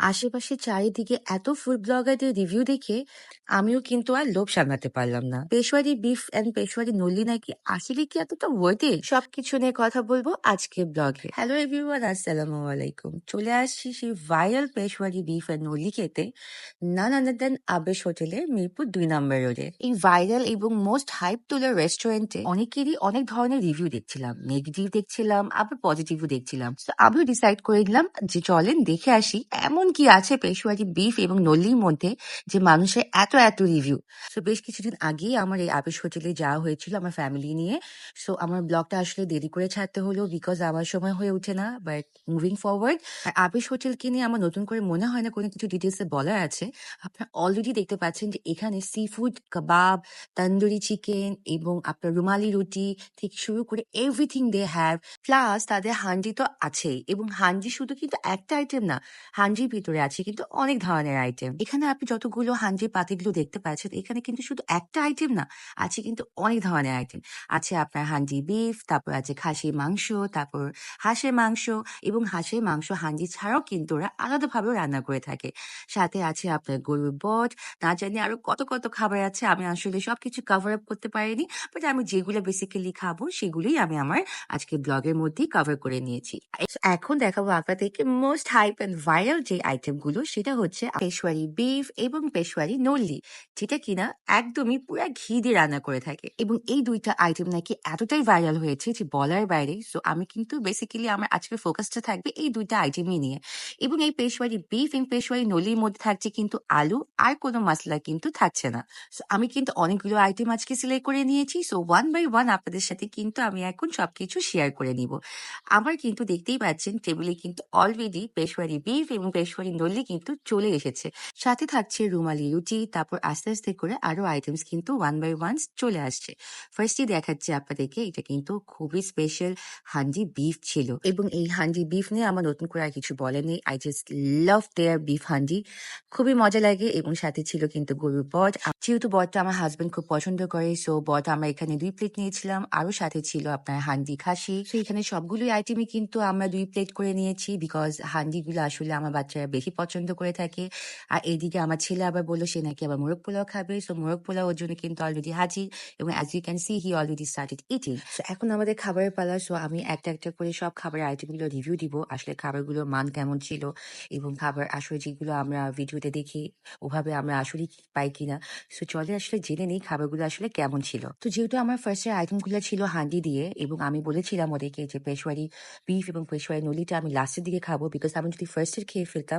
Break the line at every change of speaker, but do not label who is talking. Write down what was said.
আশেপাশে চারিদিকে এত ফুড ব্লগারদের রিভিউ দেখে আমিও কিন্তু আর লোভ সামলাতে পারলাম না। পেশওয়ারি বিফ এন্ড পেশওয়ারি নল্লি নাকি আসলে কি এতটা ওয়ার্থ ইট? সবকিছু নিয়ে কথা বলবো আজকে ব্লগে। হ্যালো এভরিওয়ান, আসসালামু আলাইকুম। চলে আসছি সেই ভাইরাল পেশওয়ারি বিফ এন্ড নল্লি খেতে, নান আদার দেন আবেশ হোটেলে, মিরপুর 2 নম্বর রোডে। এই ভাইরাল এবং মোস্ট হাইপ তোলার রেস্টুরেন্টে অনেকেরই অনেক ধরনের রিভিউ দেখছিলাম, নেগেটিভ দেখছিলাম, আবার পজিটিভও দেখছিলাম। তো আমিও ডিসাইড করে নিলাম যে চলেন দেখে আসি এমন কি আছে পেশওয়ারি বিফ এবং নল্লির মধ্যে যে মানুষের এত এত রিভিউ। তো বেশ কিছুদিন আগেই আমার এই আবেশ হোটেলে যাওয়া হয়েছিল আমার ফ্যামিলি নিয়ে। সো আমার ব্লগটা আসলে দেরি করে ছাড়তে হলো বিকজ আমার সময় হয়ে ওঠে না, বাট মুভিং ফরওয়ার্ড আর আবেশ হোটেলকে নিয়ে আমার নতুন করে মনে হয় না কোনো কিছু ডিটেলসে বলার আছে। আপনারা অলরেডি দেখতে পাচ্ছেন যে এখানে সি ফুড, কাবাব, তন্দুরি চিকেন এবং আপনার রুমালি রুটি থেকে শুরু করে এভরিথিং দে হ্যাভ। প্লাস তাদের হান্ডি তো আছেই, এবং হান্ডি শুধু কিন্তু একটা আইটেম না, হান্ডির ভিতরে আছে কিন্তু অনেক ধরনের আইটেম। এখানে আপনি যতগুলো হান্ডির পাতিগুলো দেখতে পাচ্ছেন, এখানে কিন্তু শুধু একটা আইটেম না, আছে কিন্তু অনেক ধরনের আইটেম। আছে আপনার হান্ডি বিফ, তারপর আছে খাসির মাংস, তারপর হাঁসের মাংস, এবং হাঁসের মাংস হান্ডি ছাড়াও কিন্তু ওরা আলাদাভাবেও রান্না করে থাকে। সাথে আছে আপনার গরুর বট, না জানি আরো কত কত খাবার আছে। আমি আসলে সবকিছু কভার আপ করতে পারিনি, বাট আমি যেগুলো বেসিক্যালি খাবো সেগুলোই আমি আমার আজকে ব্লগের মধ্যেই কভার করে নিয়েছি। এখন দেখাবো আপনাদেরকে মোস্ট হাইপ এন্ড ভাইরাল যে আইটেম গুলো, সেটা হচ্ছে পেশওয়ারি বিফ এবং পেশওয়ারি নল্লি, যেটা কিনা একদমই পুরা ঘি দিয়ে রান্না করে থাকে। এবং এই দুইটা আইটেম নাকি এতটাই ভাইরাল হয়েছে যে বলার বাইরে। সো আমি কিন্তু বেসিক্যালি আমার আজকের ফোকাসটা থাকবে এই দুইটা আইটেমই নিয়ে। এবং এই পেশওয়ারি বিফ এবং পেশওয়ারি নলির মধ্যে থাকছে কিন্তু আলু, আর কোনো মশলা কিন্তু থাকছে না। সো আমি কিন্তু অনেকগুলো আইটেম আজকে সিলেক্ট করে নিয়েছি। সো ওয়ান বাই ওয়ান আপনাদের সাথে কিন্তু আমি এখন সবকিছু শেয়ার করে নিব। আমার কিন্তু দেখতেই পাচ্ছেন টেবিলে কিন্তু অলরেডি পেশওয়ারি বিফ এবং পেশওয়ারি নলি কিন্তু চলে এসেছে। সাথে থাকছে রুমালি রুটি, তারপর আস্তে আস্তে করে আরো আইটেমস কিন্তু ওয়ান বাই ওয়ান চলে আসছে। ফার্স্টই দেখাচ্ছে আপনাদেরকে, এটা কিন্তু খুবই স্পেশাল হান্ডি বিফ ছিল। এবং এই হান্ডি বিফ নিয়ে আমার নতুন করে আর কিছু বলার নেই। I just love their beef handi, খুবই মজা লাগে। এবং সাথে ছিল কিন্তু গরুর বট, যেহেতু বটটা আমার হাজবেন্ড খুব পছন্দ করে, সো বট আমরা এখানে 2 প্লেট নিয়েছিলাম। আরো সাথে ছিল আপনার হান্ডি খাসি। তো এখানে সবগুলোই আইটেমই কিন্তু আমরা 2 প্লেট করে নিয়েছি, বিকজ হান্ডিগুলো আসলে আমার বাচ্চারা বেশি পছন্দ করে থাকে। আর এইদিকে আমার ছেলে আবার বললো সে নাকি আবার মোরগ পোলাও খাবে, সো মোরগ পোলাও ওর জন্য কিন্তু অলরেডি হাজির। এবং as you can see he already started eating. So এখন আমাদের খাবারের পালা। সো আমি একটা একটা করে সব খাবারের আইটেমগুলো রিভিউ দিব, আসলে খাবারগুলোর মান কেমন ছিল, এবং খাবার আসলে যেগুলো আমরা ভিডিওতে দেখি ওভাবে আমরা আসলে পাই কিনা। সো চলে আসলে জেনে নেই খাবারগুলো আসলে কেমন ছিল। তো যেহেতু আমার ফার্স্টের আইটেমগুলো ছিল হান্ডি দিয়ে, এবং আমি বলেছিলাম ওদেরকে যে পেশওয়ারি বিফ এবং পেশওয়ারি নলিটা আমি লাস্টের দিকে খাবো, বিকজ আমি যদি ফার্স্টের খেয়ে ফেলতাম